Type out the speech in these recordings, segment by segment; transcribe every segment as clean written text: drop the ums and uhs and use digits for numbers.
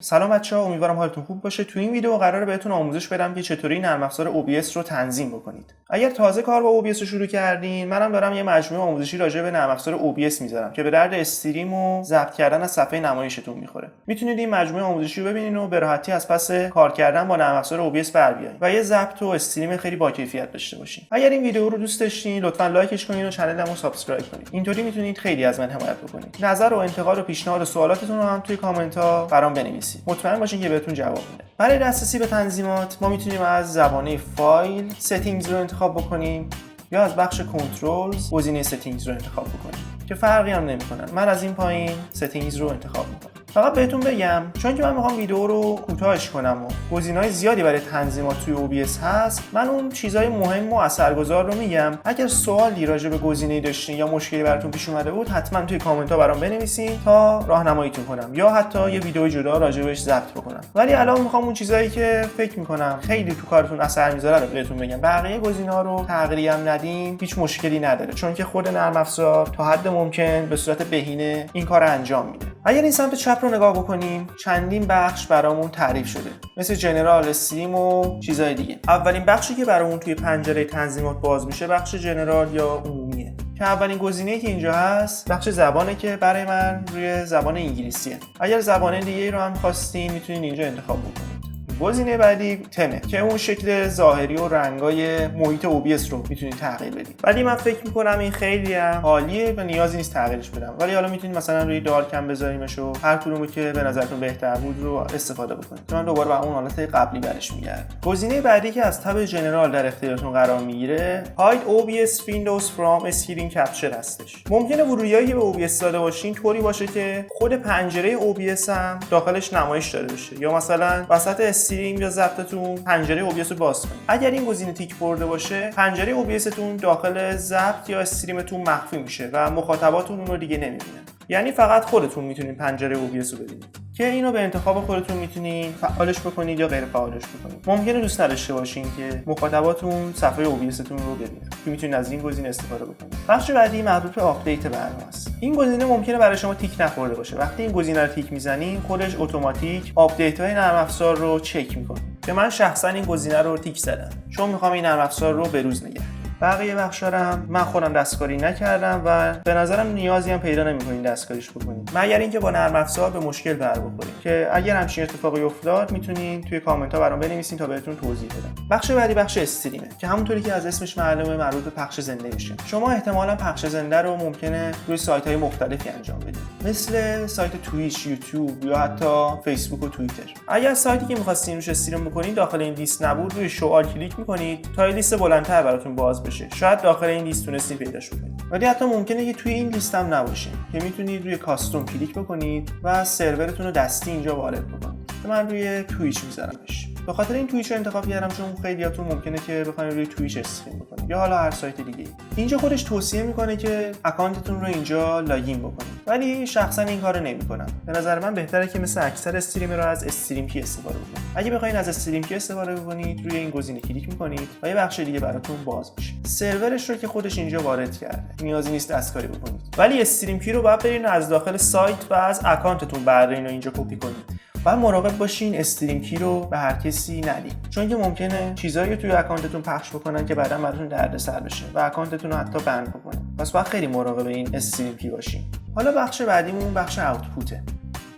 سلام بچه‌ها، امیدوارم حالتون خوب باشه. تو این ویدیو قراره بهتون آموزش بدم که چطوری نرم افزار OBS رو تنظیم بکنید. اگر تازه کار با OBS رو شروع کردین، منم دارم یه مجموعه آموزشی راجع به نرم افزار OBS میذارم که به درد استریم و ضبط کردن از صفحه نمایشتون میخوره. میتونید این مجموعه آموزشی رو ببینید و به راحتی از پس کار کردن با نرم افزار OBS بر بیایید و یه ضبط و استریم خیلی با کیفیت داشته باشین. اگر این ویدیو رو دوست داشتین، لطفاً لایکش کنین و کانالمو سابسکرایب کنید. اینطوری میتونید خیلی از من حمایت بکنید. نظر و انتقاد و پیشنهاد و سوالاتتون رو هم توی کامنت ها برام بنویسید. مطمئن باشین که بهتون جواب میده. برای دسترسی به تنظیمات ما میتونیم از زبانه فایل ستینگز رو انتخاب بکنیم یا از بخش کنترلز گزینه ستینگز رو انتخاب بکنیم که فرقی هم نمیکنن. من از این پایین ستینگز رو انتخاب میکنم. فقط بهتون بگم چون که من میخوام ویدیو رو کوتاهش کنم و گزینه‌های زیادی برای تنظیمات توی OBS هست، من اون چیزای مهم و اثرگذار رو میگم. اگر سوالی راجع به گزینه‌ای داشتین یا مشکلی براتون پیش اومده بود، حتما توی کامنت ها برام بنویسین تا راهنماییتون کنم یا حتی یه ویدیو جدا راجع بهش ضبط بکنم. ولی الان میخوام اون چیزایی که فکر میکنم خیلی تو کارتون اثر میذاره رو بهتون بگم. بقیه گزینه‌ها رو تغییری هم ندین، هیچ مشکلی نداره، چون که خود نرم افزار تا حد ممکن به صورت بهینه این کارو انجام میده. اگر این سمت چپ رو نگاه بکنیم، چندین بخش برامون تعریف شده، مثل جنرال، استریم و چیزای دیگه. اولین بخشی که برامون توی پنجره تنظیمات باز میشه بخش جنرال یا عمومیه که اولین گزینه‌ای که اینجا هست بخش زبانه که برای من روی زبان انگلیسیه. اگر زبان دیگه رو هم خواستین میتونید اینجا انتخاب بکنید. گزینه بعدی تمه که اون شکل ظاهری و رنگای محیط OBS رو میتونید تغییر بدید. ولی من فکر میکنم این خیلی هم عالیه و نیازی نیست تغییرش بدم. ولی حالا میتونید مثلا روی دارک هم بذاریمش و هر کدومی که به نظرتون بهتر بود رو استفاده بکنید. من دوباره به اون حالت قبلی برش میگردم. گزینه بعدی که از تب جنرال در اختیارتون قرار میگیره Hide OBS Windows from Screen Capture هستش. ممکنه ورودیایی که به OBS داده باشین طوری باشه که خود پنجره OBS هم داخلش نمایش داده بشه یا مثلا وسط استریم یا ضبطتون پنجره OBS رو باز کنید. اگر این گزینه تیک برده باشه، پنجره OBS تون داخل ضبط یا استریمتون مخفی میشه و مخاطباتون اون رو دیگه نمیبینن. یعنی فقط خودتون میتونین پنجره OBS رو ببینید که اینو به انتخاب خودتون میتونین فعالش بکنید یا غیر فعالش بکنید. ممکنه دوست نداشته باشین که مخاطباتون صفحه OBS تون رو ببینن که میتونین از این گزینه استفاده بکنید. بخش بعدی مربوط به آپدیت برنامه است. این گزینه ممکنه برای شما تیک نخورده باشه. وقتی این گزینه رو تیک میزنین، خودش اتوماتیک آپدیت‌های نرم افزار رو چک میکنه. که من شخصا این گزینه رو تیک زدم چون میخوام این نرم افزار رو بروز نگه. بقیه بخشا رو هم من خودم دستکاری نکردم و به نظرم نیازی هم پیدا نمی‌کنید دستکاریش بکنید، مگر اینکه با نرم افزار به مشکل بر بخورید که اگر همچین اتفاقی افتاد میتونین توی کامنت ها برام بنویسین تا بهتون توضیح بدم. بخش بعدی بخش استریمه که همونطوری که از اسمش معلومه مربوط به پخش زنده میشه. شما احتمالاً پخش زنده رو ممکنه روی سایت‌های مختلفی انجام بدید، مثل سایت تویچ، یوتیوب یا حتی فیسبوک و توییتر. اگر سایتی که می‌خواستین روش استریم بکنید داخل این لیست نبود، روی شو آل کلیک می‌کنید تا لیست بلندتر براتون باز بشه. شاید داخل این لیست تونستین پیداش بکنید، ولی حتی ممکنه که توی این لیست هم نباشه که میتونید روی کاستوم کلیک بکنید و سرورتون رو دستی اینجا وارد بکنید. من روی تویچ میذارمش. به خاطر این تویچ رو انتخاب کردم چون خیلیاتون ممکنه که بخواید روی تویچ استریم بکنید یا حالا هر سایت دیگه. اینجا خودش توصیه میکنه که اکانتتون رو اینجا لاگین بکنید، ولی شخصا این کارو نمیکنم. به نظر من بهتره که مثل اکثر استریمرها از استریم کی استفاده بکنید. اگه بخواید از استریم کی استفاده بکنید، روی این گزینه کلیک میکنید و یه بخش دیگه براتون باز میشه. سرورش رو که خودش اینجا وارد کرده، نیازی نیست دستکاری بکنید. ولی استریم کی رو باید برین از داخل سایت و از اکانتتون بردارین و اینجا کپی کنید. باید مراقب باشین استریم کی رو به هر کسی ندید، چون که ممکنه چیزایی توی اکانتتون پخش بکنن که بعدا براتون دردسر بشه و اکانتتون رو حتی بند بکنه. پس باید خیلی مراقب این استریم کی باشین. حالا بخش بعدیمون بخش آوتپوته.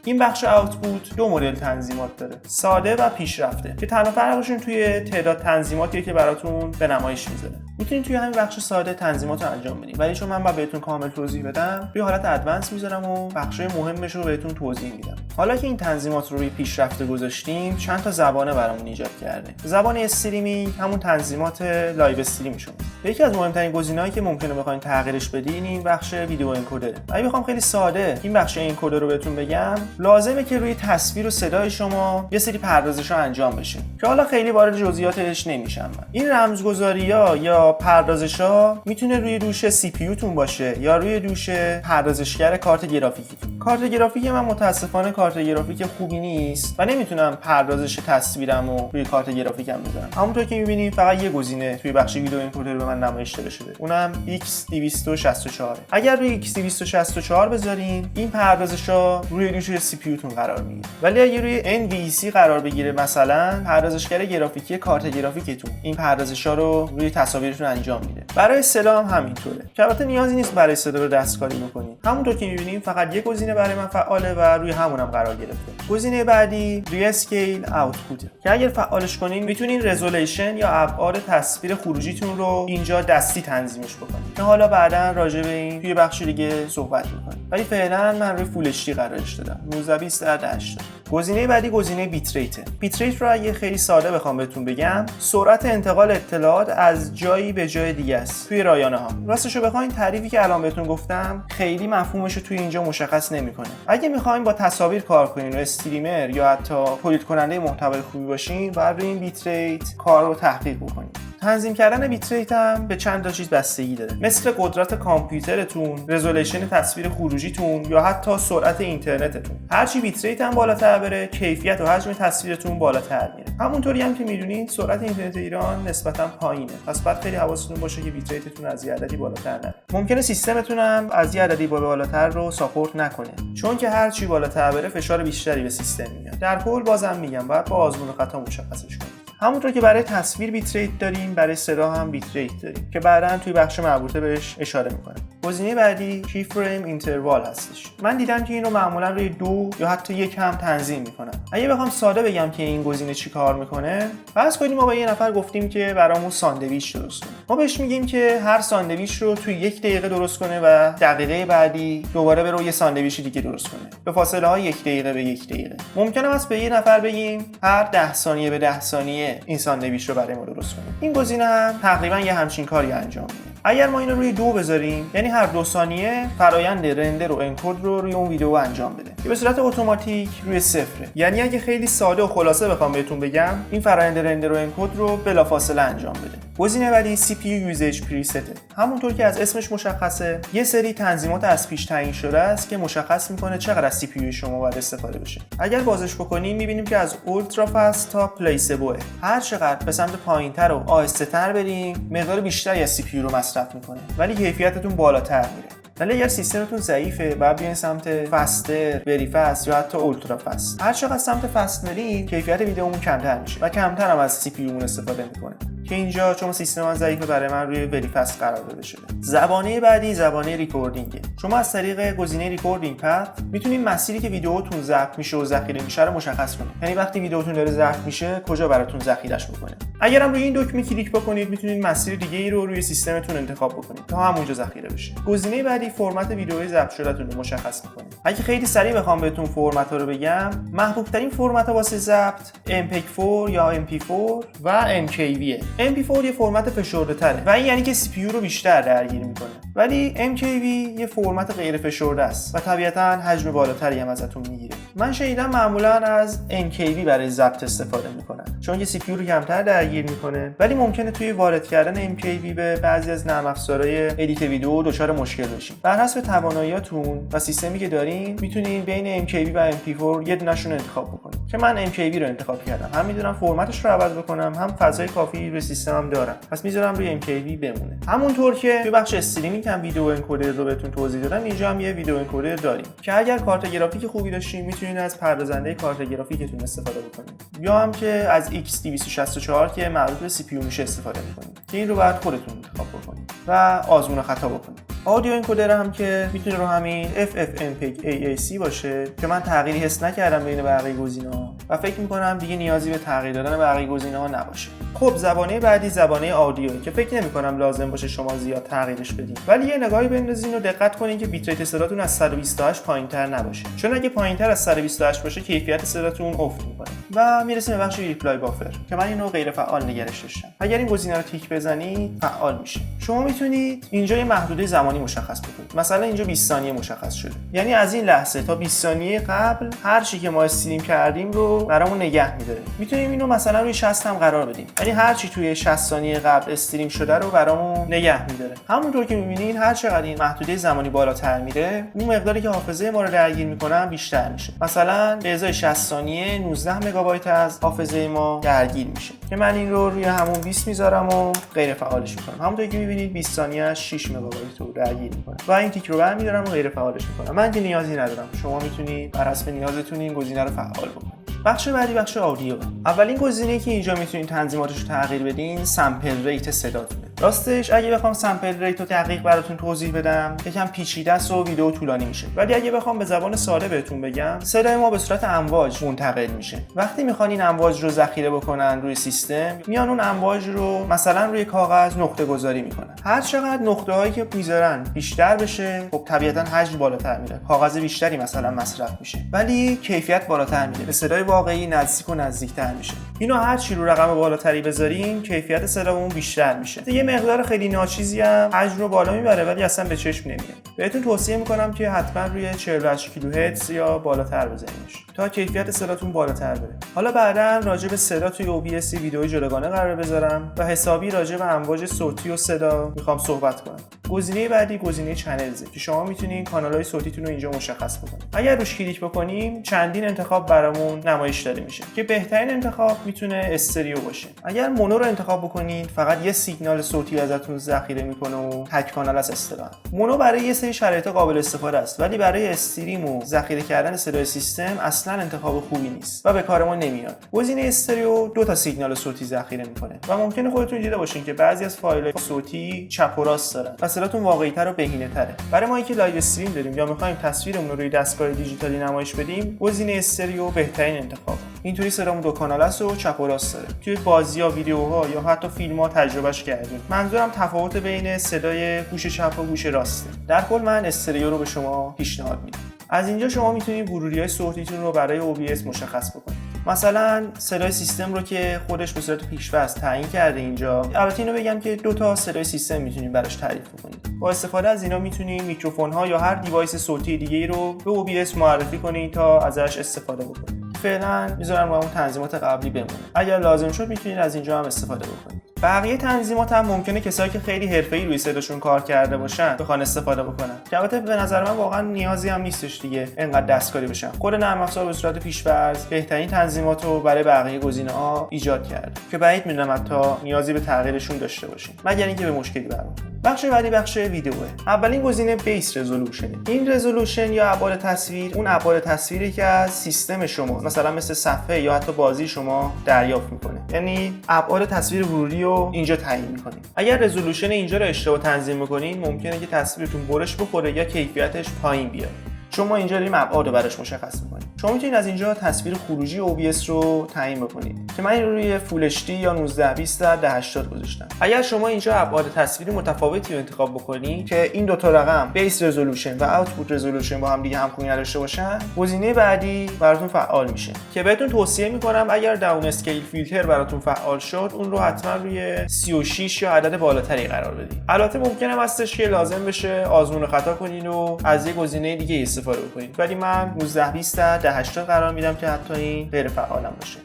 این بخش آوتپوت دو مدل تنظیمات داره، ساده و پیشرفته، که تنها فرقشون توی تعداد تنظیماتیه که براتون به نمایش میذاره. میتونید توی همین بخش ساده تنظیمات رو انجام بدید، ولی چون من باید بهتون کامل توضیح بدم، توی حالت ادوانس میذارم و بخشای مهمش رو بهتون توضیح میدم. حالا که این تنظیمات رو روی پیشرفته گذاشتیم، چند تا زبانه برامون ایجاد کرده. زبان استریمینگ همون تنظیمات لایو استریم شما. یکی از مهمترین گزینه‌هایی که ممکنه بخواید تغییرش بدین این بخش ویدیو انکودر. اگه بخوام خیلی ساده این بخش انکودر رو بهتون بگم، لازمه که روی تصویر و صدای شما یه سری پردازش‌ها انجام بشه که حالا خیلی وارد جزئیاتش نمیشم. این رمزگذاری‌ها یا پردازش‌ها میتونه روی دوش سی پی یو تون باشه یا روی دوش پردازشگر کارت گرافیکی. کارت گرافیک من متاسفانه کارت گرافیک خوبی نیست و نمیتونم پردازش تصویرمو روی کارت گرافیکم بذارم. همونطور که می‌بینید فقط یه گزینه توی بخش ویدیو انکودر به من نمایش داده شده، اونم X264. اگر روی X264 بذارین این پردازش‌ها روی دوش سی پی یوتون قرار میگیره. ولی اگه روی NVENC قرار بگیره، مثلا پردازشگر گرافیکی کارت گرافیکتون این پردازش‌ها رو روی تصاویرتون انجام میده. برای صدا هم همینطوره، که البته نیازی نیست برای صدا رو دستکاری بکنید. همونطور که می‌بینیم فقط یک گزینه برای من فعاله و روی همونم قرار گرفته. گزینه بعدی روی اسکیل آوتپوت، که اگر فعالش کنین میتونین رزولوشن یا ابعاد تصویر خروجیتون رو اینجا دستی تنظیمش بکنید، که حالا بعداً راجع به این توی بخش دیگه صحبت می‌کنیم. ولی فعلا من روی فول اچ دی قرارش دادم، 1920x1080. گزینه بعدی گزینه بیت ریت. بیت ریت رو اگه خیلی ساده بخوام بهتون بگم، سرعت انتقال اطلاعات از جایی به جای دیگه است توی رایانه‌ها. راستش رو بخواید تعریفی که الان بهتون گفتم خیلی مفهومش رو توی اینجا مشخص نمی‌کنه. اگه می‌خواید با تصاویر کار کنین و استریمر یا حتی تولید کننده محتوای خوبی باشین، باید روی این بیت ریت کار رو تحقیق بکنید. تنظیم کردن بیت ریت هم به چند تا چیز بستگی داره، مثل قدرت کامپیوترتون، رزولوشن تصویر خروجیتون یا حتی سرعت اینترنتتون. هرچی بیت ریت هم بالاتر بره، کیفیت و حجم تصویرتون بالاتر میره. همونطوری هم که میدونید سرعت اینترنت ایران نسبتا پایینه، پس باید خیلی حواستون باشه که بیت ریتتون از یه عددی بالاتر نره. ممکنه سیستمتون هم از یه عددی بالاتر رو ساپورت نکنه، چون که هرچی بالاتر بره فشار بیشتری به سیستم میاد. در کل بازم میگم باید با آزمون و خطا مشخصش کنید. همونطور که برای تصویر بیت ریت داریم، برای صدا هم بیت ریت داریم که بعداً توی بخش مربوطه بهش اشاره میکنم. گزینه بعدی کی فریم اینتروال هستش. من دیدم که این رو معمولا روی 2 یا حتی 1 هم تنظیم میکنن. اگه بخوام ساده بگم که این گزینه چی کار میکنه، فرض کنیم ما با یه نفر گفتیم که برامون ساندویچ درست کنه. ما بهش میگیم که هر ساندویچ رو توی 1 دقیقه درست کنه و دقیقه بعدی دوباره بره یه ساندویچ دیگه درست کنه به فاصله های 1 دقیقه به 1 دقیقه. ممکنه واسه به یه نفر بگیم هر 10 ثانیه به 10 ثانیه این ساندویچ رو برای ما درست کنه. این گزینه هم تقریبا یه همچین کاری انجام میده. اگر ما اینو روی 2 بذاریم، یعنی هر 2 ثانیه فرایند رندر و انکد رو روی اون ویدیو انجام بده که به صورت اتوماتیک روی 0. یعنی اگه خیلی ساده و خلاصه بخوام بهتون بگم، این فرایند رندر و انکد رو بلافاصله انجام بده. گزینه بعدی سی پی یو یوزیج پریست. همونطور که از اسمش مشخصه، یه سری تنظیمات از پیش تعیین شده است که مشخص میکنه چقدر از سی پی یو شما باید استفاده بشه. اگر بازش بکنیم میبینیم که از اولترا فست تا پلیسبل، هر چقدر به سمت پایینتر و آهسته‌تر بریم، مقدار بیشتری از سی پی یو رو مصرف میکنه، ولی کیفیتتون بالاتر میره. ولی اگر سیستمتون ضعیفه، بعد بیاین سمت فستر، وری فست یا حتی اولترا فست. هر چقدر سمت فست بریم، کیفیت ویدیومون کمتر میشه و کمتر هم از سی پی یومون استفاده میکنه. که اینجا چون سیستم من ضعیفه، برای من روی وری فست قرار داده شده. زبانه بعدی زبانه ریکوردینگ. شما از طریق گزینه ریکوردینگ پث میتونید مسیری که ویدیوتون ضبط میشه و ذخیره میشه رو مشخص کنید. یعنی وقتی ویدیوتون داره ضبط میشه، کجا براتون ذخیرهش بکنه. اگر هم روی این دکمه کلیک بکنید، میتونید مسیر دیگه ای رو روی سیستمتون انتخاب بکنید تا همونجا ذخیره بشه. گزینه بعدی فرمت ویدیوی ضبط شدهتون رو مشخص می‌کنید. اگه خیلی سریع بخوام بهتون فرمت‌ها رو بگم، محبوب ترین فرمت‌ها واسه ضبط MPEG-4 یا MP4 و MKV. MP4 یه فرمت فشرده‌تره و این یعنی که سی پی یو رو بیشتر درگیر می‌کنه. ولی MKV یه فرمت غیر فشرده است و طبیعتاً حجم بالاتری هم ازتون میگیره. من شنیدم معمولاً از NKV برای ضبط استفاده می‌کنن، چون که سی پی یو رو کمتر درگیر می‌کنه، ولی ممکنه توی وارد کردن MKV به بعضی از نرم افزارهای ادیت ویدیو دچار مشکل بشین. بر حسب تواناییاتون و سیستمی که دارین میتونین بین MKV و MP4 یه دونه‌شون انتخاب بکنید. که من MKV رو انتخاب کردم. هم میدونم فرمتش رو عوض بکنم، هم فضای کافی روی سیستمم دارم. پس میذارم روی MKV بمونه. همونطور که توی بخش استریمینگ هم ویدیو انکودر رو بهتون توضیح دادم، اینجا هم یه ویدیو انکودر داریم که اگر کارت گرافیک خوبی داشتین میتونین از پردازنده کارت گرافیکتون استفاده بکنید، یا هم که از XT264 که مربوط به سی پی یو میشه استفاده میکنید. که این رو بعد خودتون انتخاب بکنید و آزمون و خطا بکنید. آدیو انکودر هم که میتونه رو همین FFmpeg AAC باشه که من تغییری حس نکردم بین بقیه گزینه‌ها و فکر می‌کنم دیگه نیازی به تغییر دادن بقیه گزینه‌ها نباشه. خب زبانه بعدی زبانه آدیو که فکر نمی‌کنم لازم باشه شما زیاد تغییرش بدید، ولی یه نگاهی بندازین و دقت کنین که بیت ریت صداتون از 128 پایین‌تر نباشه، چون اگه پایین‌تر از 128 باشه کیفیت صداتون افت می‌کنه. و میرسیم به بخش ریپلای بافر که من اینو غیر فعال نگرش داشتم. اگر این گزینه رو تیک بزنید فعال میشه. شما میتونید اینجا یه محدوده زمانی مشخص بکنید. مثلا اینجا 20 ثانیه مشخص شده. یعنی از این لحظه تا 20 ثانیه قبل هر چی که ما استریم کردیم رو برامون نگه می‌داره. میتونیم اینو مثلا روی 60 هم قرار بدیم. یعنی هر چی توی 60 ثانیه قبل استریم شده رو برامون نگه می‌داره. همونطور که می‌بینید هر چقدر این محدوده زمانی بالاتر میره، اون مقداری که حافظه ما رو درگیر می‌کنه بیشتر میشه. مثلا به ازای 60 ثانیه 19 مگابایت از حافظه ما درگیر میشه که من این رو روی همون 20 میذارم و غیر فعالش می‌کنم. همونطور که می‌بینید 20 ثانیه 6 مگابایت رو درگیر می‌کنه. و این تیک رو برمی‌دارم و غیر فعالش می‌کنم. من که نیازی ندارم. شما می‌تونید بر حسب نیازتون این گزینه رو فعال بکنید. بخش بعدی بخش آدیو. اولین گزینه‌ای که اینجا میتونید تنظیماتش رو تغییر بدین سامپل ریت صداتونه. راستش اگه بخوام سامپل ریت رو دقیق براتون توضیح بدم یکم پیچیده است و ویدیو طولانی میشه. ولی اگه بخوام به زبان ساده بهتون بگم صدای ما به صورت امواج منتقل میشه. وقتی میخوان این امواج رو ذخیره بکنن روی سیستم میان اون امواج رو مثلا روی کاغذ نقطه گذاری میکنن. هر چقدر نقطه هایی که میذارن بیشتر بشه خب طبیعتا حجم بالاتر میره. کاغذ بیشتری مثلا مصرف میشه. ولی کیفیت بالاتر میره. به صدای واقعی نزدیک و نزدیکتر میشه. اینو هر چی رو رقم بالاتری بذاریم کیفیت صدامون بیشتر میشه. یه مقدار خیلی ناچیزی هم حجم رو بالا میبره ولی اصلا به چشم نمیاد. بهتون توصیه میکنم که حتما روی 48 کیلوهرتز یا بالاتر بزنیدش تا کیفیت صداتون بالاتر بره. حالا بعداً راجع به صدا توی OBS ویدیوی جداگانه قرار بذارم و حسابی راجع به امواج صوتی و صدا میخوام صحبت کنم. گزینه بعدی گزینه چنلزه که شما میتونین کانال‌های صوتیتون رو اینجا مشخص بکنید. اگر روش کلیک بکنیم چندین انتخاب برامون نمایش داده میشه که بهترین انتخاب میتونه استریو باشه. اگر مونو رو انتخاب بکنید فقط یه سیگنال صوتی ازتون ذخیره میکنه و تک کانال از اصطلاح. مونو برای یه سری شرایط قابل استفاده است ولی برای استریم و ذخیره کردن صدای سیستم اصلا انتخاب خوبی نیست و به کار ما نمیاد. گزینه استریو 2 تا سیگنال صوتی ذخیره میکنه و ممکنه خودتون دیده باشین که بعضی از فایل‌های صوتی چپ و راست دارن و صداتون واقعی‌تر و بهینه‌تره. برای ما که لایو استریم داریم یا می‌خوایم تصویرمون رو روی دستگاه دیجیتالی نمایش بدیم گزینه استریو بهترین انتخابه. اینطوری صدامون 2 کانال است و چپ و راست داره. توی بازی‌ها، ویدیوها یا حتی فیلم‌ها تجربهش کردیم. منظورم تفاوت بین صدای گوش چپ و گوش راسته. در کل من استریو رو به شما پیشنهاد میدم. از اینجا شما میتونید ورودی‌های صوتیتون رو برای OBS مشخص بکنید. مثلا صدای سیستم رو که خودش به صورت پیش‌فرض تعیین کرده اینجا. البته اینو بگم که 2 تا صدای سیستم میتونید براش تعریف بکنید. با استفاده از اینا میتونید میکروفون‌ها یا هر دیوایس صوتی دیگه‌ای رو به OBS معرفی کنید تا ازش استفاده بکنید. فعلا میذارم رو همون تنظیمات قبلی بمونه. اگر لازم شد میتونید از اینجا هم استفاده بکنید. بقیه تنظیمات هم ممکنه کسایی که خیلی حرفه‌ای روی صداشون کار کرده باشن بخوان استفاده بکنن. که البته به نظر من واقعا نیازی هم نیستش دیگه انقدر دستکاری بشن. خود نرم افزار به صورت پیش‌فرض بهترین تنظیمات رو برای بقیه گزینه‌ها ایجاد کرده که بعید میدونم حتی نیازی به تغییرشون داشته باشین مگر اینکه به مشکلی برخورد. بخش بعدی بخش ویدیوه. اولین گزینه بیس رزولوشن. این رزولوشن یا ابعاد تصویر اون ابعاد تصویری که از سیستم شما مثلا مثل صفحه یا حتی بازی شما دریافت میکنه. یعنی ابعاد تصویر ورودی رو اینجا تعیین میکنید. اگر رزولوشن اینجا رو اشتباه تنظیم میکنین ممکنه که تصویرتون برش بخوره یا کیفیتش پایین بیاد. چون ما اینجا داریم ابعاد رو براش مشخص می‌کنیم. شما میتونید از اینجا تصویر خروجی OBS رو تعیین بکنید که من این رو روی فول HD یا 1920 در 1080 گذاشتم. اگر شما اینجا ابعاد تصویری متفاوتی رو انتخاب بکنید که این 2 تا رقم بیس رزولوشن و اوتپوت رزولوشن با هم دیگه همخوانی نداشته باشن گزینه بعدی براتون فعال میشه که بهتون توصیه میکنم اگر داون اسکیل فیلتر براتون فعال شد اون رو حتما روی 36 یا عدد بالاتری قرار بدید. البته ممکنه هستش که لازم بشه آزمون و خطا کنین و از یه گزینه دیگه استفاده بکنید ولی من 1920 در 1080 قرار میدم که حتی این غیر فعالم باشه.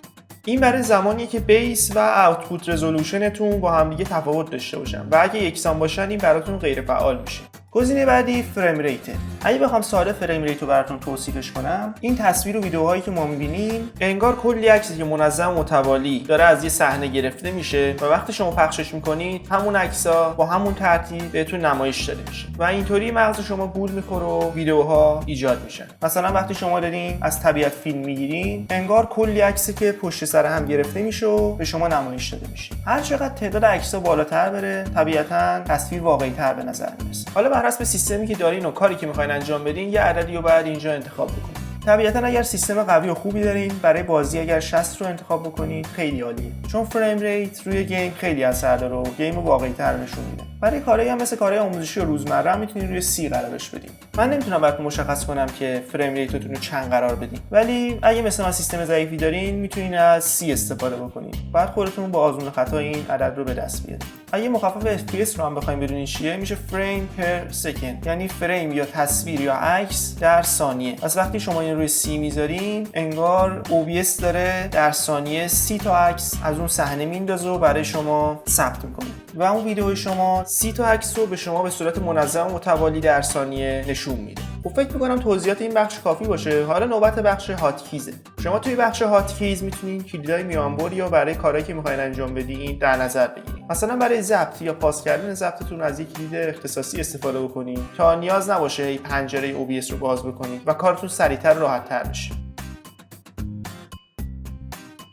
این برای زمانیه که بیس و اوتپوت رزولوشنتون با هم دیگه تفاوت داشته باشن و اگه یکسان باشن این براتون غیر فعال میشه. گزینه بعدی فریم ریته. اگه بخوام ساده فریم ریت رو براتون توصیفش کنم این تصویر و ویدیوهایی که ما می‌بینیم انگار کلی عکسی که منظم و متوالی داره از یه صحنه گرفته میشه و وقتی شما پخشش می‌کنید همون عکس‌ها با همون ترتیب بهتون نمایش داده میشه و اینطوری مغز شما گول می‌خوره و ویدیوها ایجاد میشن. مثلا وقتی شما دارین از طبیعت فیلم می‌گیرین انگار کلی عکسی که پشت سر هم گرفته میشه و به شما نمایش داده میشه. هر چقدر تعداد عکس‌ها بالاتر بره طبیعتاً تصویر واقعی‌تر به نظر میرسه. حالا بر اساس سیستمی که دارین و کاری که می‌خواید انجام بدین یه عددی رو بعد اینجا انتخاب بکنید. طبیعتاً اگر سیستم قوی و خوبی دارین برای بازی اگر 60 رو انتخاب بکنید خیلی عالیه چون فریم ریت روی گیم خیلی اثر داره و گیم رو واقعی‌تر نشون میده. برای کارهایی هم مثل کارهای آموزشی و روزمره هم میتونید روی 30 قرارش بدین. من نمیتونم براتون مشخص کنم که فریم ریتتون رو چند قرار بدین، ولی اگه مثل من سیستم ضعیفی دارین میتونین از 30 استفاده بکنید. بعد خودتون با آزمون خطا این عدد رو به دست بیارید. اگه مخفف FPS رو هم بخوایم بدونین چیه، میشه فریم پر سکند، یعنی فریم یا تصویر یا عکس در ثانیه. پس وقتی شما این روی 30 میذارین انگار OBS داره در ثانیه 30 تا عکس از اون صحنه میندازه و برای شما ثبت میکنه و اون ویدیو شما 30 تا عکس رو به شما به صورت منظم و متوالی در ثانیه نشون میده. خب فکر میکنم توضیحات این بخش کافی باشه. حالا نوبت بخش هات کیزه. شما توی بخش هات کیز میتونین کلیدهای میانبری یا برای کارهایی که میخواین انجام بدین در نظر بگیرید. مثلا برای ضبط یا پاس کردن ضبطتون از یک کلید اختصاصی استفاده بکنید تا نیاز نباشه پنجره OBS رو باز بکنید و کارتون سریعتر و راحت‌تر بشه.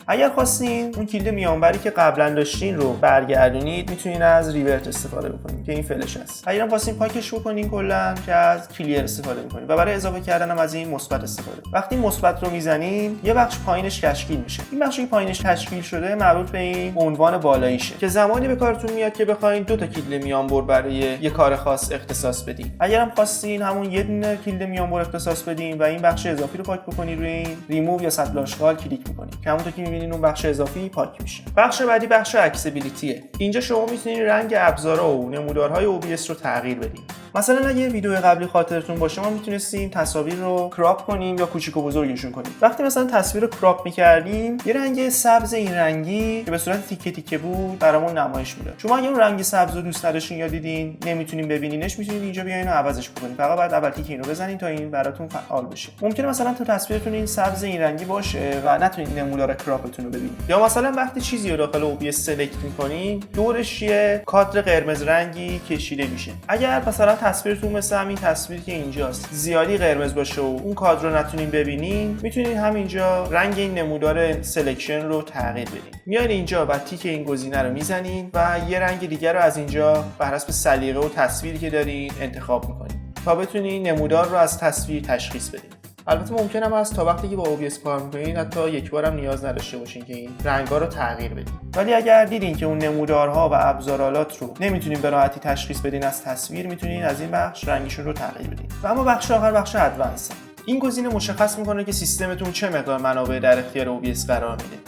اگر خواستین اون کلید میانبری که قبلا داشتین رو برگردونید، میتونین از ریورت استفاده بکنید که این فلش است. اگرم خواستین پاکش بکنین کلا که از کلیر استفاده میکنید و برای اضافه کردن هم از این مثبت استفاده. وقتی مثبت رو میزنین یه بخش پایینش تشکیل میشه. این بخشی که پایینش تشکیل شده مربوط به این عنوان بالاییشه که زمانی به کارتون میاد که بخواید دو تا کلید میانبر برای یه کار خاص اختصاص بدین. اگرم خواستین همون یه دونه کلید میانبر اختصاص بدین و این بخش اضافی رو پاک بکنید، روی این ریموو یا سطل آشغال کلیک میکنید که همونطور که میبینید اون بخش اضافی پاک میشه. بخش بعدی بخش اکسسیبیلیتیه. اینجا شما میتونید رنگ ابزارها و نمودارهای OBS رو تغییر بدید. مثلا اگه ویدیو قبلی خاطرتون باشه ما میتونستیم تصاویر رو کراپ کنیم یا کوچیک و بزرگشون کنیم. وقتی مثلا تصویر رو کراپ میکردیم یه رنگ سبز این رنگی که به صورت تیکه تیکه بود برامون نمایش میداد. شما اگه اون رنگ سبز رو دوست نداشتین یا دیدین نمیتونین ببینینش، میتونید اینجا بیاین و عوضش بکنید. فقط بعد اول تیک اینو بزنین تا این براتون فعال بشه. ممکنه مثلا تو تصویرتون این سبز این رنگی باشه و نتونید نمودار کراپتون رو ببینید. یا مثلا وقتی چیزی رو داخل OBS سلکت می‌کنین دورش یه کادر قرمز رنگی کشیده میشه. اگر مثلا تصویرتون مثل همین تصویر که اینجاست زیادی قرمز باشه و اون کادر رو نتونین ببینین، میتونین همینجا رنگ این نمودار سلکشن رو تغییر بدین. میایین اینجا و تیک این گزینه رو میزنین و یه رنگ دیگر رو از اینجا بر حسب سلیقه و تصویری که دارین انتخاب میکنین تا بتونین نمودار رو از تصویر تشخیص بدین. البته ممکنه هم از تا وقتی که با OBS کار می‌کنین حتی یک بارم نیاز نداشته باشین که این رنگ‌ها رو تغییر بدین. ولی اگر دیدین که اون نمودارها و ابزارالات رو نمیتونین به راحتی تشخیص بدین از تصویر، میتونین از این بخش رنگشون رو تغییر بدین. و اما بخش آخر بخش ادوانس. این گزینه مشخص می‌کنه که سیستمتون چه مقدار منابع در اختیار OBS قرار میده.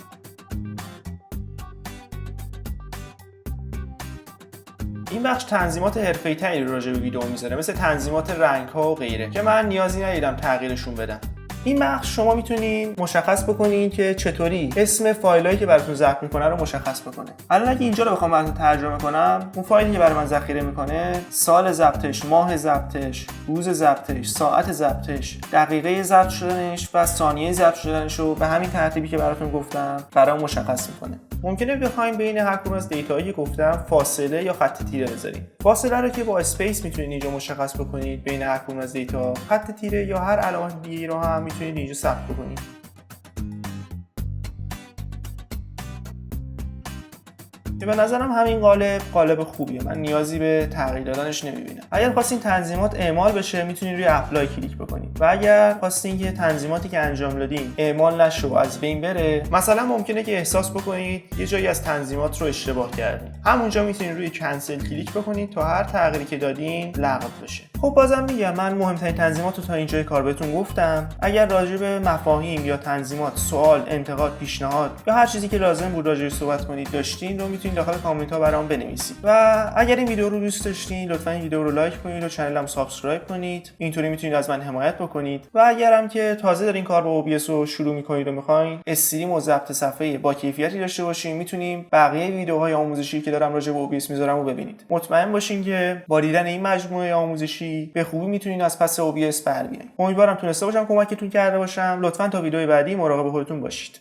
این بخش تنظیمات حرفه‌ای‌تری راجع به ویدیو میذاره، مثل تنظیمات رنگ‌ها و غیره که من نیازی ندیدم تغییرشون بدم. این بخش شما میتونین مشخص بکنین که چطوری اسم فایلایی که براتون ضبط میکنه رو مشخص بکنه. الان اگه اینجا رو بخوام براتون ترجمه کنم، اون فایلی که برای من ذخیره میکنه سال ضبطش، ماه ضبطش، روز ضبطش، ساعت ضبطش، دقیقه ضبط شدنش و ثانیه ضبط شدنش رو به همین ترتیبی که براتون گفتم برام مشخص میکنه. ممکنه بخوایم بین هر کدوم از دیتاهایی که گفتم فاصله یا خط تیره بذاریم. فاصله رو که با اسپیس میتونید اینجا مشخص بکنید بین هر کدوم از دیتا. خط تیره یا هر علامت دیگه‌ای رو هم میتونید اینجا ثبت بکنید. به نظرم همین قالب خوبیه. من نیازی به تغییر دادنش نمیبینم. اگر خواستین تنظیمات اعمال بشه میتونید روی اپلای کلیک بکنید و اگر خواستین که تنظیماتی که انجام دادین اعمال نشه و از بین بره، مثلا ممکنه که احساس بکنید یه جایی از تنظیمات رو اشتباه کردین، همونجا میتونید روی کنسل کلیک بکنید تا هر تغییری که دادین لغو بشه. خب بازم میگم من مهمترین تنظیمات رو تا اینجای کار بهتون گفتم. اگر راجع به مفاهیم یا تنظیمات سوال، انتقاد، پیشنهاد یا هر چیزی که لازم بود راجعش صحبت کنید داشتین رو میتونید داخل کامنت ها برام بنویسید. و اگر این ویدیو رو دوست داشتین لطفا این ویدیو رو لایک کنید و کانالم سابسکرایب کنید. اینطوری میتونید از من حمایت بکنید. و اگرم که تازه دارین کار با OBS رو شروع میکنید و میخواین استریم و ضبط صفحه با کیفیتی داشته باشین، میتونیم بقیه ویدیوهای آموزشی که دارم راجع به OBS میذارم رو ببینید. مطمئن باشین که با دیدن این مجموعه آموزشی به خوبی میتونین از پس OBS بر بیاین. امیدوارم تونسته باشم کمکتون کرده باشم. لطفا تا ویدیو بعدی مراقب خودتون باشید.